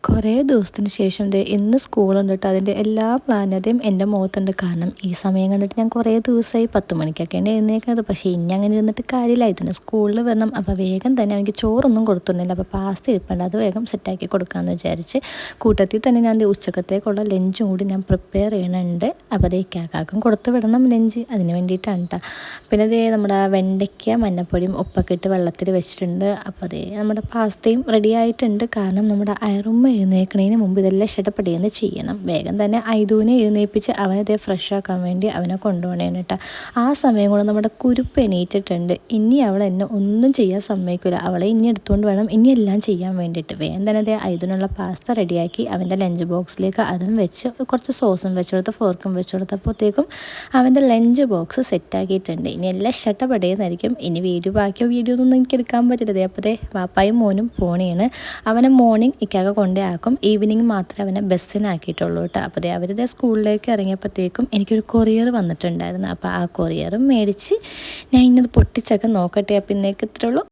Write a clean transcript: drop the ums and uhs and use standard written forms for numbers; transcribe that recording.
കുറേ ദിവസത്തിന് ശേഷം ദേ ഇന്ന് സ്കൂളുണ്ട് കേട്ടോ. അതിൻ്റെ എല്ലാ പ്ലാനതയും എൻ്റെ മുഖത്തുണ്ട്. കാരണം ഈ സമയം കണ്ടിട്ട് ഞാൻ കുറേ ദിവസമായി 10 മണിക്കൊക്കെയാണ് എഴുന്നേക്കുന്നത്. പക്ഷേ ഇനി അങ്ങനെ ഇരുന്നിട്ട് കാര്യമില്ലായിരുന്നു. സ്കൂളിൽ വരണം. അപ്പോൾ വേഗം തന്നെ എനിക്ക് ചോറൊന്നും കൊടുത്തിരുന്നില്ല. അപ്പോൾ പാസ്ത ഇരിപ്പുണ്ട്, അത് വേഗം സെറ്റാക്കി കൊടുക്കാമെന്ന് വിചാരിച്ച് കൂട്ടത്തിൽ തന്നെ ഞാൻ ഉച്ചക്കത്തേക്കുള്ള ലഞ്ചും കൂടി ഞാൻ പ്രിപ്പയർ ചെയ്യണുണ്ട്. അപ്പോൾ അതേ കാക്കാക്കും കൊടുത്ത് വിടണം ലഞ്ച്, അതിന് വേണ്ടിയിട്ടാണ് കേട്ടോ. പിന്നെ അതേ നമ്മുടെ വെണ്ടയ്ക്ക മഞ്ഞപ്പൊടിയും ഉപ്പൊക്കെ ഇട്ട് വെള്ളത്തിൽ വെച്ചിട്ടുണ്ട്. അപ്പോൾ അതേ നമ്മുടെ പാസ്തയും റെഡി ആയിട്ടുണ്ട്. കാരണം നമ്മുടെ അയറുമ്മ എഴുന്നേൽക്കുന്നതിന് മുമ്പ് ഇതെല്ലാം ഇഷ്ടപ്പെടുകയെന്ന് ചെയ്യണം. വേഗം തന്നെ ഐദൂനെ എഴുന്നേൽപ്പിച്ച് അവനതേ ഫ്രഷ് ആക്കാൻ വേണ്ടി അവനെ കൊണ്ടുപോകണേന് കേട്ടോ. ആ സമയം കൊണ്ട് നമ്മുടെ കുരുപ്പ് എണീറ്റിട്ടുണ്ട്. ഇനി അവൾ എന്നെ ഒന്നും ചെയ്യാൻ സമ്മതിക്കില്ല. അവളെ ഇനി എടുത്തുകൊണ്ട് വേണം ഇനി എല്ലാം ചെയ്യാൻ വേണ്ടിയിട്ട്. വേഗം തന്നെ അതേ ഐദൂനുള്ള പാസ്ത റെഡിയാക്കി അവൻ്റെ ലഞ്ച് ബോക്സിലേക്ക് അതും വെച്ച് കുറച്ച് സോസും വെച്ച് കൊടുത്ത് ഫോർക്കും വെച്ച് കൊടുത്തപ്പോഴത്തേക്കും അവൻ്റെ ലഞ്ച് ബോക്സ് സെറ്റാക്കിയിട്ടുണ്ട്. ഇനി എല്ലാം ഇഷ്ടപ്പെടുന്നതായിരിക്കും. ഇനി ബാക്കിയോ വീഡിയോ ഒന്നും എനിക്ക് എടുക്കാൻ പറ്റില്ല. അതേ വാപ്പായും മോനും പോണിയാണ്. അവനെ മോർണിംഗ് ഇക്കാക്ക കൊണ്ടാക്കും, ഈവനിങ് മാത്രമേ അവനെ ബസ്സിനാക്കിയിട്ടുള്ളൂ കേട്ടോ. അപ്പോൾ അതേ അവരുടെ സ്കൂളിലേക്ക് ഇറങ്ങിയപ്പോഴത്തേക്കും എനിക്കൊരു കൊറിയർ വന്നിട്ടുണ്ടായിരുന്നു. അപ്പോൾ ആ കൊറിയറും മേടിച്ച് ഞാൻ ഇന്നത് പൊട്ടിച്ചൊക്കെ നോക്കട്ടെ. അപ്പോൾ ഇന്നേക്ക് ഇത്രയുള്ളൂ.